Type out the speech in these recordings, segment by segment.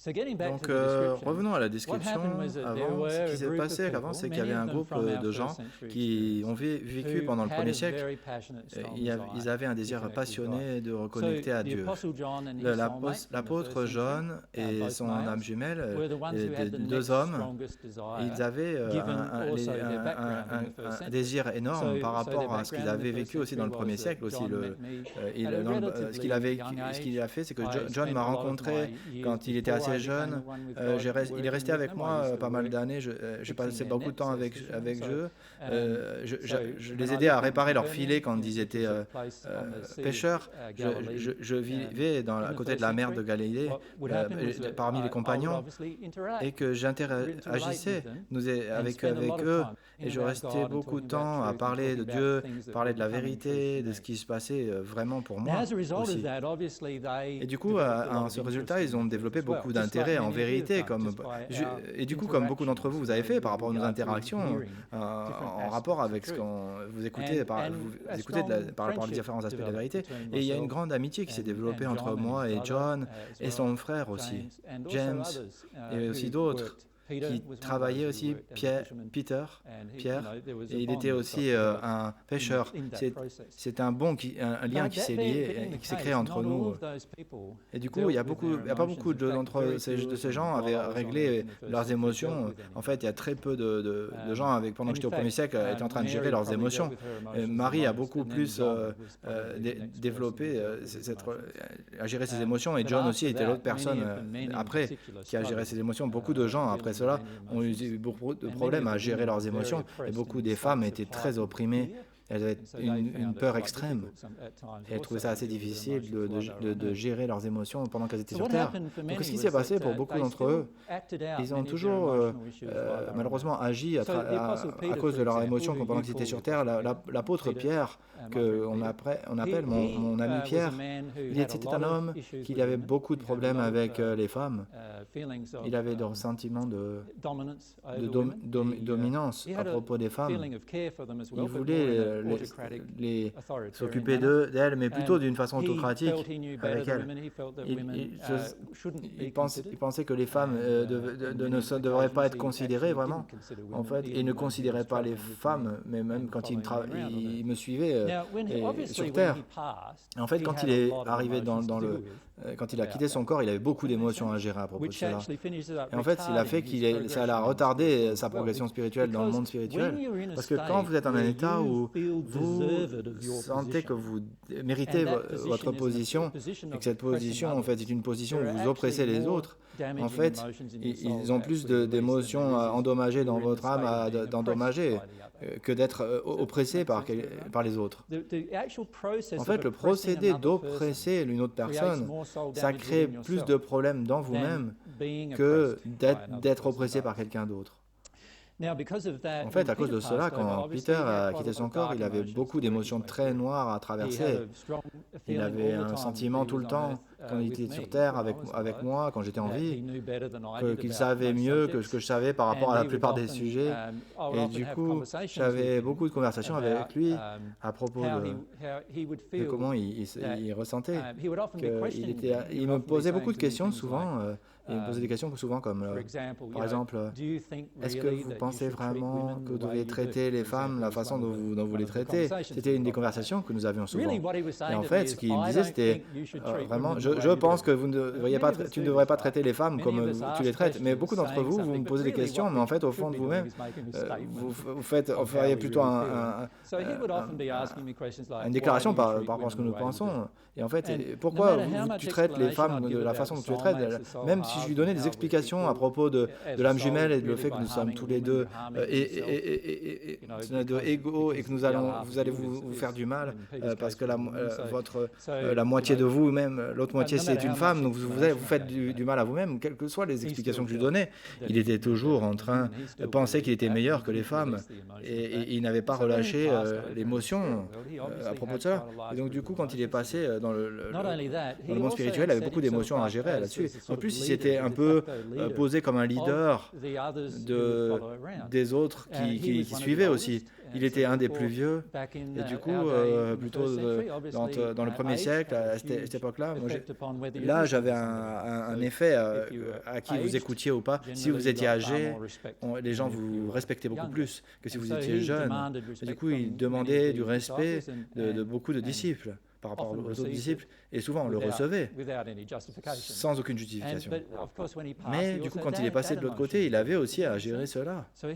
Donc, revenons à la description. Avant, ce qui s'est passé avant, c'est qu'il y avait un groupe de gens qui ont vécu pendant le premier siècle. Ils avaient un désir passionné de reconnecter à Dieu. L'apôtre John et son âme jumelle, deux hommes, ils avaient un désir énorme par rapport à ce qu'ils avaient vécu aussi dans le premier siècle. Aussi, ce qu'il a fait, c'est que John m'a rencontré quand il était assez jeune. Il est resté avec moi pas mal d'années. J'ai passé beaucoup de temps avec eux. Je les aidais à réparer leurs filets quand ils étaient pêcheurs. Je vivais à côté de la mer de Galilée, parmi les compagnons, et que j'interagissais avec eux. Et je restais beaucoup de temps à parler de Dieu, parler de la vérité, de ce qui se passait vraiment pour moi aussi. Et du coup, à ce résultat, ils ont développé beaucoup d'intérêt en vérité. Et du coup, comme beaucoup d'entre vous, vous avez fait par rapport à nos interactions, en rapport avec ce qu'on vous écoutez par rapport aux différents aspects de la vérité. Et il y a une grande amitié qui s'est développée entre moi et John et son frère aussi, James, et aussi d'autres qui travaillait aussi, Pierre, et il était aussi un pêcheur. C'est un lien qui s'est lié, qui s'est créé entre nous. Et du coup, il y a pas beaucoup de ces gens avaient réglé leurs émotions. En fait, il y a très peu de gens pendant que j'étais au premier siècle, étaient en train de gérer leurs émotions. Marie a beaucoup plus développé à gérer ses émotions, et John aussi était l'autre personne après qui a géré ses émotions. Beaucoup de gens après cela ont eu beaucoup de problèmes à gérer leurs émotions, et beaucoup des femmes étaient très opprimées. Elles avaient une peur extrême, et elles trouvaient ça assez difficile de gérer leurs émotions pendant qu'elles étaient sur Terre. Donc ce qui s'est passé pour beaucoup d'entre eux, ils ont toujours malheureusement agi à cause de leurs émotions pendant qu'ils étaient sur Terre. L'apôtre Pierre, qu'on appelle mon ami Pierre, c'était un homme qui avait beaucoup de problèmes avec les femmes. Il avait des sentiments de dominance à propos des femmes. Il voulait s'occuper d'elles, mais plutôt d'une façon autocratique avec elles. Il pensait que les femmes ne devraient pas être considérées vraiment. En fait, il ne considérait pas les femmes, mais même quand il me suivait sur Terre. En fait, quand il est arrivé quand il a quitté son corps, il avait beaucoup d'émotions à gérer à propos de cela. Et en fait, il a fait ça a retardé sa progression spirituelle dans le monde spirituel. Parce que quand vous êtes dans un état où vous sentez que vous méritez votre position, et que cette position, en fait, est une position où vous oppressez les autres, en fait, ils ont plus d'émotions endommagées dans votre âme d'endommager que d'être oppressés par les autres. En fait, le procédé d'oppresser une autre personne, ça crée plus de problèmes dans vous-même que d'être oppressé par quelqu'un d'autre. En fait, à cause de cela, quand Peter a quitté son corps, il avait beaucoup d'émotions très noires à traverser. Il avait un sentiment tout le temps, quand il était sur Terre avec moi, quand j'étais en vie, qu'il savait mieux que ce que je savais par rapport à la plupart des sujets. Et du coup, j'avais beaucoup de conversations avec lui à propos de comment il ressentait. Il me posait beaucoup de questions souvent. Il me posait des questions souvent comme, par exemple, est-ce que vous pensez vraiment que vous devez traiter les femmes la façon dont vous les traitez? C'était une des conversations que nous avions souvent. Et en fait, ce qu'il me disait, c'était vraiment, je pense que tu ne devrais pas traiter les femmes comme tu les traites. Mais beaucoup d'entre vous me posez des questions, mais en fait, au fond de vous-même, vous feriez plutôt une déclaration par rapport à ce que nous pensons. Et en fait, pourquoi tu traites les femmes de la façon dont tu les traites? Même si je lui donnais des explications à propos de l'âme jumelle et de le fait que nous sommes tous les deux égaux et que vous allez vous faire du mal parce que la moitié de vous-même, l'autre moitié c'est une femme, donc vous faites du mal à vous-même, quelles que soient les explications que je lui donnais. Il était toujours en train de penser qu'il était meilleur que les femmes et il n'avait pas relâché l'émotion à propos de cela. Et donc du coup, quand il est passé dans le monde spirituel, il avait beaucoup d'émotions à gérer là-dessus. En plus, il s'était un peu posé comme un leader des autres qui suivaient aussi. il était un des plus vieux. Et du coup, plutôt dans le 1er siècle, à cette époque-là, là, j'avais un effet à qui vous écoutiez ou pas. Si vous étiez âgé, les gens vous respectaient beaucoup plus que si vous étiez jeune. Et du coup, il demandait du respect de beaucoup de disciples par rapport aux autres disciples, et souvent on le recevait sans aucune justification. Mais du coup, quand il est passé de l'autre côté, il avait aussi à gérer cela. Ça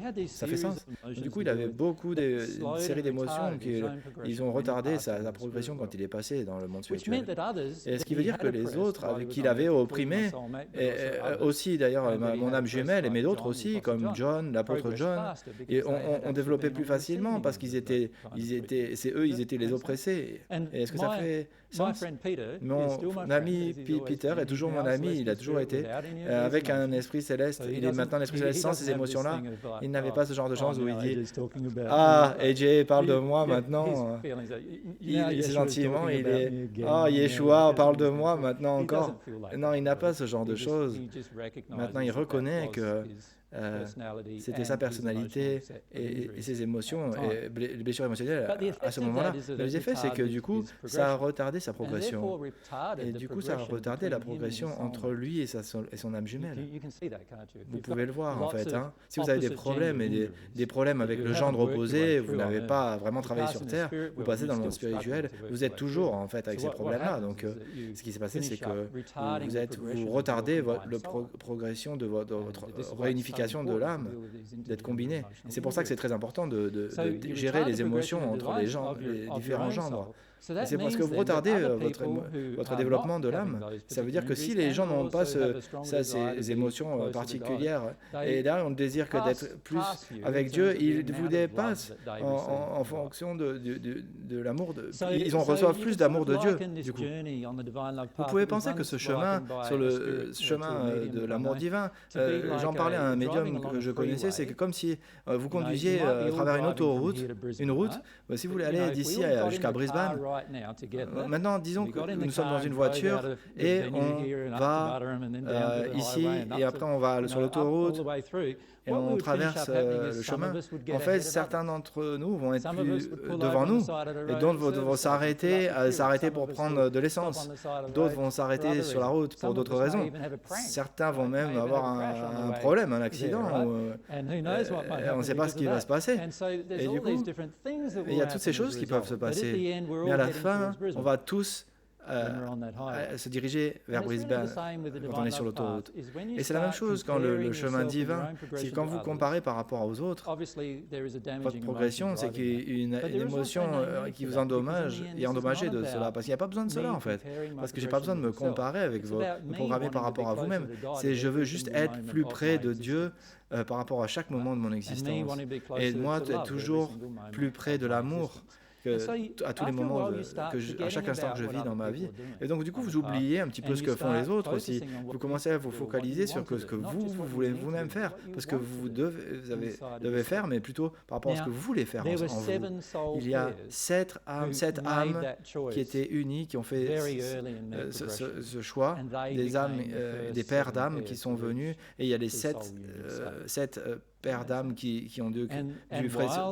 fait sens. Du coup, il avait beaucoup de séries d'émotions qui ils ont retardé sa progression quand il est passé dans le monde spirituel. Et ce qui veut dire que les autres qu'il avait opprimés, et aussi d'ailleurs mon âme jumelle, mais d'autres aussi, comme John, l'apôtre John, et on développait plus facilement parce qu'ils étaient les oppressés. Et est-ce que ça fait sens? Mon ami Peter est toujours mon ami, il a toujours été, avec un esprit céleste. Il est maintenant un esprit céleste sans ces émotions-là. Il n'avait pas ce genre de chance où il dit « Ah, AJ parle de moi maintenant. » C'est gentiment, il est « Ah, Yeshua parle de moi maintenant encore. » Non, il n'a pas ce genre de choses. Maintenant, il reconnaît que c'était sa personnalité et ses émotions et les blessures émotionnelles à ce moment-là. Mais l'effet, c'est que du coup, ça a retardé sa progression. Et du coup, ça a retardé la progression entre lui et son âme jumelle. Vous pouvez le voir, en fait. Hein. Si vous avez des problèmes et des problèmes avec le gendre opposé, vous n'avez pas vraiment travaillé sur Terre, vous passez dans le monde spirituel, vous êtes toujours, en fait, avec ces problèmes-là. Donc, ce qui s'est passé, c'est que vous retardez la progression de votre réunification de l'âme, d'être combiné. C'est pour ça que c'est très important de gérer les émotions entre les différents genres. C'est parce que vous retardez votre développement de l'âme. Ça veut dire que si les gens n'ont pas ces émotions particulières, et là on ne désire que d'être plus avec Dieu, ils vous dépassent en fonction de l'amour. Ils en reçoivent plus d'amour de Dieu, du coup. Vous pouvez penser que ce chemin, sur le chemin de l'amour divin, j'en parlais à un médium que je connaissais, c'est que comme si vous conduisiez à travers une route, si vous voulez aller d'ici jusqu'à Brisbane, maintenant, disons que nous sommes dans une voiture et on va ici et après on va sur l'autoroute et on traverse le chemin. En fait, certains d'entre nous vont être plus devant nous et d'autres vont s'arrêter pour prendre de l'essence. D'autres vont s'arrêter sur la route pour d'autres raisons. Certains vont même avoir un problème, un accident. On ne sait pas ce qui va se passer. Et du coup, il y a toutes ces choses qui peuvent se passer. Mais à la fin, on va tous se diriger vers Brisbane quand on est sur l'autoroute. Et c'est la même chose quand le chemin divin, c'est quand vous comparez par rapport aux autres, votre progression, c'est qu'il y a une émotion qui vous endommage et endommagée de cela. Parce qu'il n'y a pas besoin de cela en fait. Parce que je n'ai pas besoin de me comparer avec vous, me programmer par rapport à vous-même. Je veux juste être plus près de Dieu par rapport à chaque moment de mon existence. Et moi, être toujours plus près de l'amour. À tous les moments, à chaque instant que je vis dans ma vie. Et donc, du coup, vous oubliez un petit peu ce que font les autres aussi. Vous commencez à vous focaliser sur ce que vous voulez vous-même faire, parce que vous devez faire, mais plutôt par rapport à ce que vous voulez faire en vous. Il y a 7 âmes qui étaient unies, qui ont fait ce choix, des âmes, des pères d'âmes qui sont venus, et il y a les 7 pères d'âmes qui ont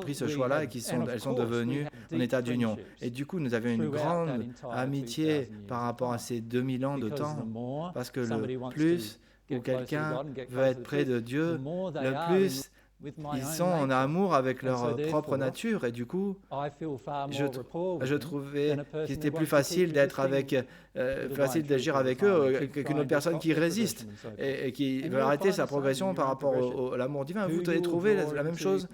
pris ce choix-là et elles sont devenues en état d'union. Et du coup, nous avions une grande amitié par rapport à ces 2000 ans de temps, parce que le plus où quelqu'un veut être près de Dieu, le plus ils sont en amour avec leur propre nature et du coup, je trouvais qu'il était plus facile facile d'agir avec eux qu'une autre personne qui résiste et qui veut arrêter sa progression par rapport à l'amour divin. Vous allez trouver la même chose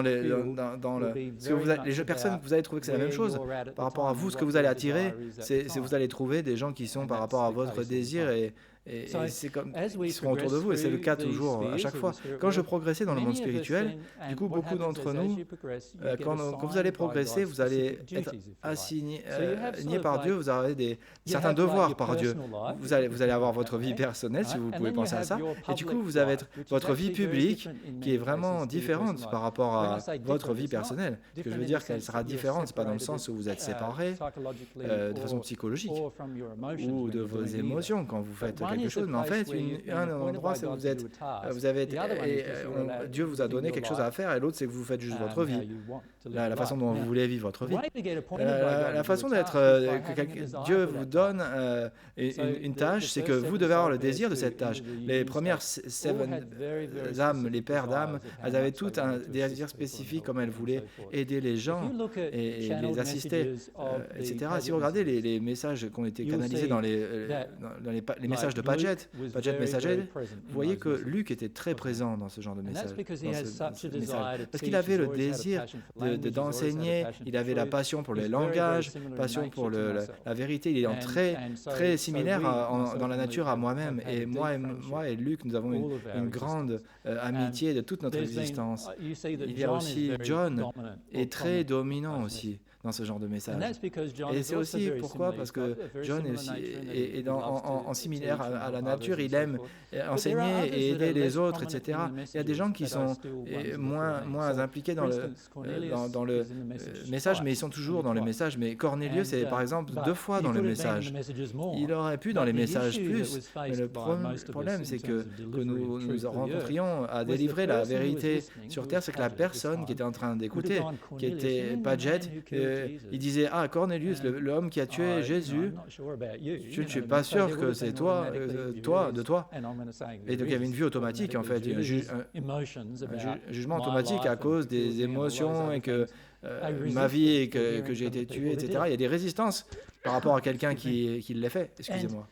les personnes, vous allez trouver que c'est la même chose par rapport à vous. Ce que vous allez attirer, c'est vous allez trouver des gens qui sont par rapport à votre désir et c'est comme ils seront autour de vous et c'est le cas toujours à chaque fois. Quand je progressais dans le monde spirituel, du coup beaucoup d'entre nous, quand vous allez progresser, vous allez être assigné par Dieu, vous avez certains devoirs par Dieu. Vous allez avoir votre vie personnelle si vous pouvez penser à ça, et du coup vous avez votre vie publique qui est vraiment différente par rapport à votre vie personnelle. Ce que je veux dire qu'elle sera différente, c'est pas dans le sens où vous êtes séparés de façon psychologique ou de vos émotions quand vous faites quelque chose, mais en fait, un endroit, c'est où vous avez Dieu vous a donné quelque chose à faire, et l'autre, c'est que vous faites juste votre vie, la façon dont vous voulez vivre votre vie. La façon d'être, Dieu vous donne une tâche, c'est que vous devez avoir le désir de cette tâche. Les premières 7 âmes, les pères d'âmes, elles avaient toutes un désir spécifique, comme elles voulaient aider les gens et les assister, etc. Si vous regardez les messages qui ont été canalisés dans les messages de Paget Messager, vous voyez que Luc était très présent dans ce genre de message. Parce qu'il avait le désir d'enseigner, il avait la passion pour les langages, passion pour la vérité. Il est très similaire dans la nature à moi-même. Et moi et Luc, nous avons une grande amitié de toute notre existence. Il y a aussi John, est très dominant aussi dans ce genre de message. Et c'est aussi pourquoi, parce que John est aussi en similaire à la nature, il aime enseigner et aider les autres, etc. Il y a des gens qui sont moins impliqués dans le message, mais ils sont toujours dans le message. Mais Cornelius est par exemple 2 fois dans le message. Il aurait pu dans les messages plus, mais le problème c'est que nous rencontrions à délivrer la vérité sur terre, c'est que la personne qui était en train d'écouter, qui était Paget, il disait, Cornelius, l'homme qui a tué Jésus, je ne suis pas sûr que c'est toi. Et donc il y avait une vue automatique, en fait, un jugement automatique à cause des émotions et que ma vie et que j'ai été tué, etc. Il y a des résistances par rapport à quelqu'un qui l'a fait, excusez-moi.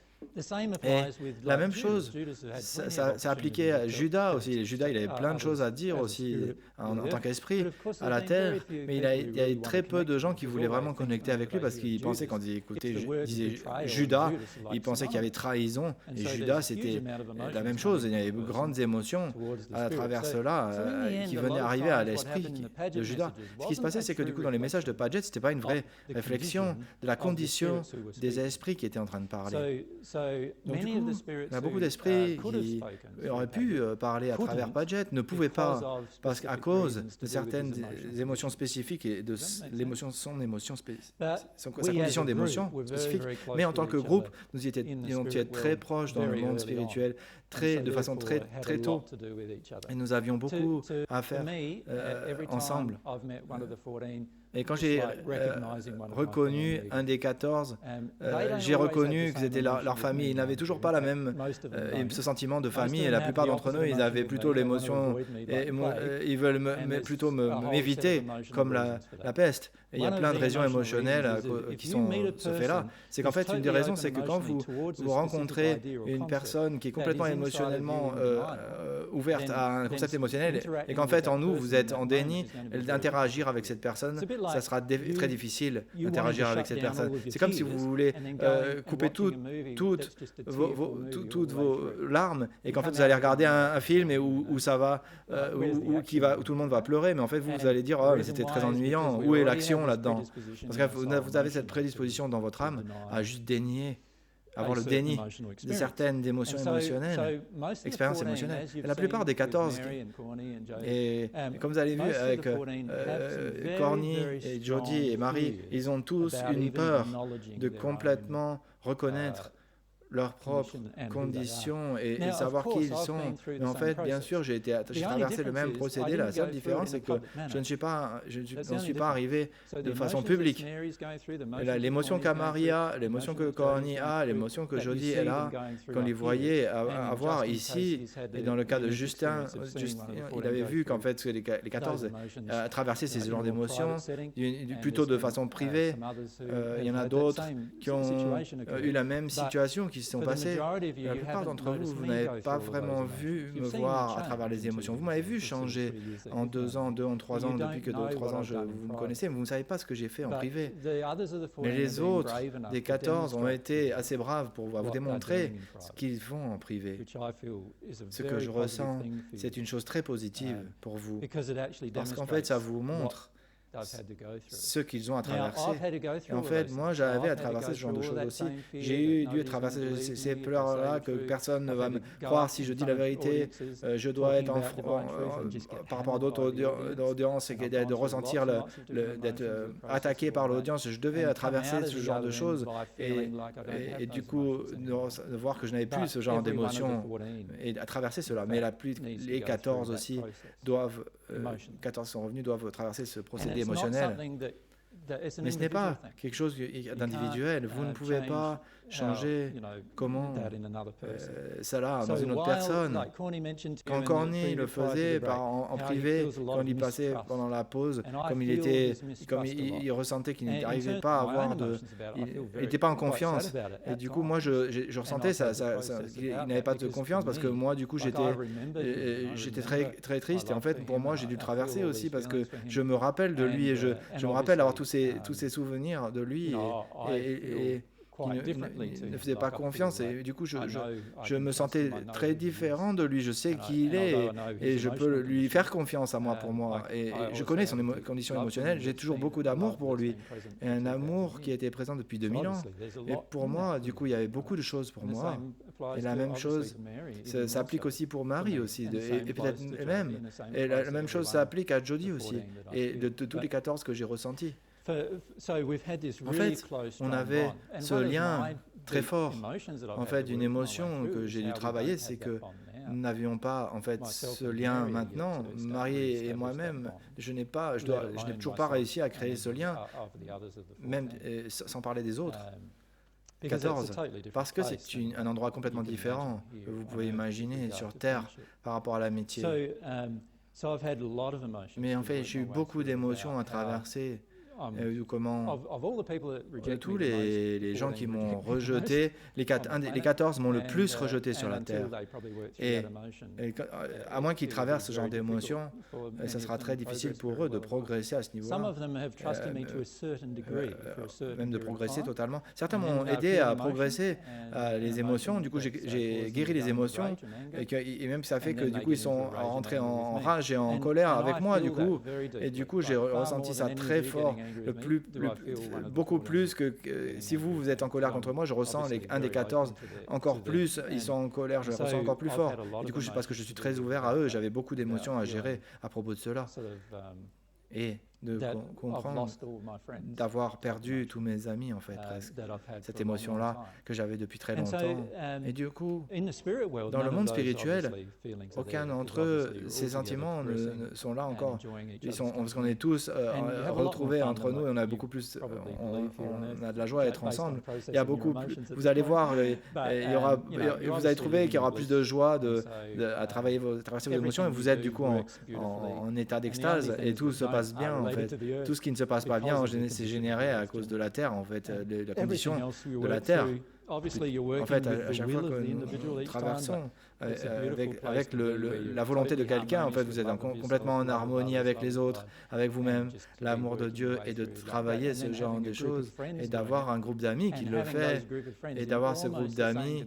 Et la même chose, ça appliquait à Judas aussi. Judas, il avait plein de choses à dire aussi en tant qu'esprit à la terre, mais il y a très peu de gens qui voulaient vraiment connecter avec lui parce qu'ils pensaient, quand ils disaient Judas, ils pensaient qu'il y avait trahison. Et Judas, c'était la même chose. Il y avait de grandes émotions à travers cela qui venaient arriver à l'esprit de Judas. Ce qui se passait, c'est que du coup, dans les messages de Paget, ce n'était pas une vraie réflexion de la condition des esprits qui étaient en train de parler. Donc, du coup, il y a beaucoup d'esprits qui auraient pu parler à travers Paget, ne pouvaient pas, parce qu'à cause de certaines émotions spécifiques et de sa condition d'émotion spécifique. Mais en tant que groupe, nous étions très proches dans le monde spirituel, de façon très tôt, et nous avions beaucoup à faire ensemble. Et quand j'ai reconnu un des 14, j'ai reconnu que c'était leur famille. Ils n'avaient toujours pas ce sentiment de famille. Et la plupart d'entre eux, ils avaient plutôt l'émotion. Ils veulent plutôt m'éviter comme la peste. Et il y a plein de raisons émotionnelles qui sont ce fait-là. C'est qu'en fait, une des raisons, c'est que quand vous rencontrez une personne qui est complètement émotionnellement ouverte à un concept émotionnel, et qu'en fait, en nous, vous êtes en déni d'interagir avec cette personne, ça sera très difficile d'interagir avec cette personne. C'est comme si vous voulez couper toutes vos larmes, et qu'en fait, vous allez regarder un film où ça va, où tout le monde va pleurer, mais en fait, vous allez dire, mais c'était très ennuyant, où est l'action là-dedans? Parce que vous avez cette prédisposition dans votre âme à juste dénier, avoir le déni de certaines émotions émotionnelles, expériences émotionnelles. Et la plupart des 14, et comme vous avez vu avec Corny et Jody et Marie, ils ont tous une peur de complètement reconnaître leurs propres conditions et savoir qui ils sont. Mais en fait, bien sûr, j'ai traversé le même procédé. La seule différence, c'est que je ne suis pas arrivé de façon publique. L'émotion qu'Amaria, l'émotion que Corny a, l'émotion que Jody est là, qu'on les voyait avoir ici, et dans le cas de Justin, il avait vu qu'en fait, les 14 traversaient ces genres d'émotions, plutôt de façon privée. Il y en a d'autres qui ont eu la même situation, qui se sont passés. La plupart d'entre vous, vous n'avez pas vraiment vu me voir à travers les émotions. Vous m'avez vu changer en 2 ans, 3 ans, depuis que 2 ou 3 ans vous me connaissez, mais vous ne savez pas ce que j'ai fait en privé. Mais les autres, des 14, ont été assez braves pour vous démontrer ce qu'ils font en privé. Ce que je ressens, c'est une chose très positive pour vous. Parce qu'en fait, ça vous montre ce qu'ils ont à traverser. Et en fait, moi, j'avais à traverser ce genre de choses aussi. J'ai dû traverser ces peurs-là que personne ne va me croire si je dis la vérité. Je dois être par rapport à d'autres audiences et de ressentir d'être attaqué par l'audience. Je devais traverser ce genre de choses et du coup, de voir que je n'avais plus ce genre d'émotions et à traverser cela. Mais les 14 aussi doivent, 14 sont revenus, doivent traverser ce procédé émotionnel. Mais ce n'est pas quelque chose d'individuel. Vous ne pouvez pas changer comment cela dans une autre personne. Quand Corny le faisait en privé, quand il passait pendant la pause, comme il ressentait qu'il n'arrivait pas à avoir il n'était pas en confiance. Et du coup, moi, je ressentais qu'il n'avait pas de confiance parce que moi, du coup, j'étais très, très triste. Et en fait, pour moi, j'ai dû le traverser aussi parce que je me rappelle de lui et je me rappelle avoir tous ces souvenirs de lui et qui ne faisait pas confiance et du coup je me sentais très différent de lui. Je sais qui il est et je peux lui faire confiance à moi pour moi et je connais son condition émotionnelle. J'ai toujours beaucoup d'amour pour lui et un amour qui a été présent depuis 2000 ans et pour moi du coup il y avait beaucoup de choses pour moi et la même chose s'applique aussi pour Marie aussi et peut-être même et la même chose s'applique à Jody aussi et de tous les 14 que j'ai ressentis. En fait, on avait ce lien très fort. En fait, une émotion que j'ai dû travailler, c'est que nous n'avions pas en fait ce lien maintenant. Marie et moi-même, je n'ai toujours pas réussi à créer ce lien, même sans parler des autres. 14, parce que c'est un endroit complètement différent que vous pouvez imaginer sur Terre par rapport à l'amitié. Mais en fait, j'ai eu beaucoup d'émotions à traverser. Comment tous les gens qui m'ont rejeté, les 14 m'ont le plus rejeté sur la terre. Et à moins qu'ils traversent ce genre d'émotions, ça sera très difficile pour eux de progresser à ce niveau-là. Même de progresser totalement. Certains m'ont aidé à progresser les émotions. Du coup, j'ai guéri les émotions et même ça fait que du coup ils sont rentrés en rage et en colère avec moi. Du coup, et du coup j'ai ressenti ça très fort. Beaucoup plus que si vous êtes en colère contre moi, je ressens un des 14 encore plus, ils sont en colère, je le ressens encore plus fort. Et du coup, parce que je suis très ouvert à eux, j'avais beaucoup d'émotions à gérer à propos de cela. Et de comprendre d'avoir perdu tous mes amis, en fait, presque. Cette émotion-là que j'avais depuis très longtemps. Et du coup, dans le monde spirituel, aucun d'entre eux, ces sentiments ne sont là encore. Parce qu'on est tous retrouvés entre nous et on a beaucoup plus, on a de la joie à être ensemble. Il y a beaucoup plus, vous allez voir, vous allez trouver qu'il y aura plus de joie à traverser vos émotions et vous êtes du coup en état d'extase et tout se passe bien. En fait, tout ce qui ne se passe pas bien, c'est généré à cause de la Terre, en fait, de la condition de la Terre. En fait, à chaque fois que nous traversons avec la volonté de quelqu'un, en fait, vous êtes complètement en harmonie avec les autres, avec vous-même, l'amour de Dieu et de travailler ce genre de choses et d'avoir un groupe d'amis qui le fait et d'avoir ce groupe d'amis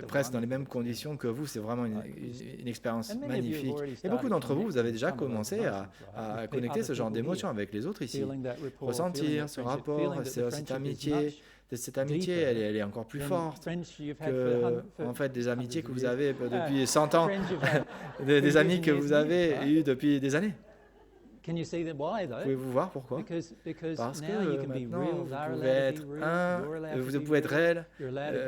presque dans les mêmes conditions que vous, c'est vraiment une expérience magnifique. Et beaucoup d'entre vous, vous avez déjà commencé à connecter ce genre d'émotions avec les autres ici, ressentir ce rapport, cette amitié. Cette amitié, elle est encore plus forte que en fait, des amitiés que vous avez depuis 100 ans, des amis que vous avez eus depuis des années. Pouvez-vous voir pourquoi? Parce que maintenant, vous pouvez être vous pouvez être réel,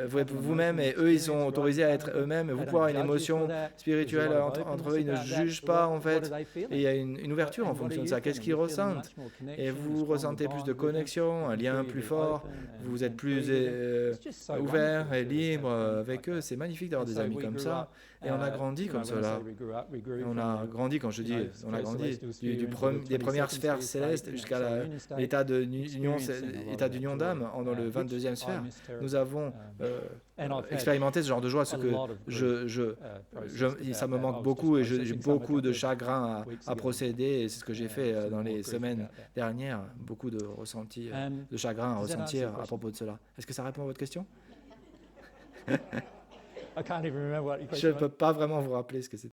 vous êtes vous-même et eux, ils sont autorisés à être eux-mêmes. Vous pouvez avoir une émotion spirituelle entre eux, ils ne jugent pas en fait. Et il y a une ouverture en fonction de ça. Qu'est-ce qu'ils ressentent? Et vous ressentez plus de connexion, un lien plus fort, vous êtes plus ouvert et libre avec eux. C'est magnifique d'avoir des amis comme ça. Et on a grandi comme cela. On a grandi, quand je dis, on a grandi des premières sphères célestes jusqu'à l'état d'union d'âme dans le 22e sphère. Nous avons expérimenté ce genre de joie, ce que ça me manque beaucoup et j'ai beaucoup de chagrin à procéder et c'est ce que j'ai fait dans les semaines dernières, beaucoup de ressentis, de chagrin à ressentir à propos de cela. Est-ce que ça répond à votre question? Je ne peux pas vraiment vous rappeler ce que c'était.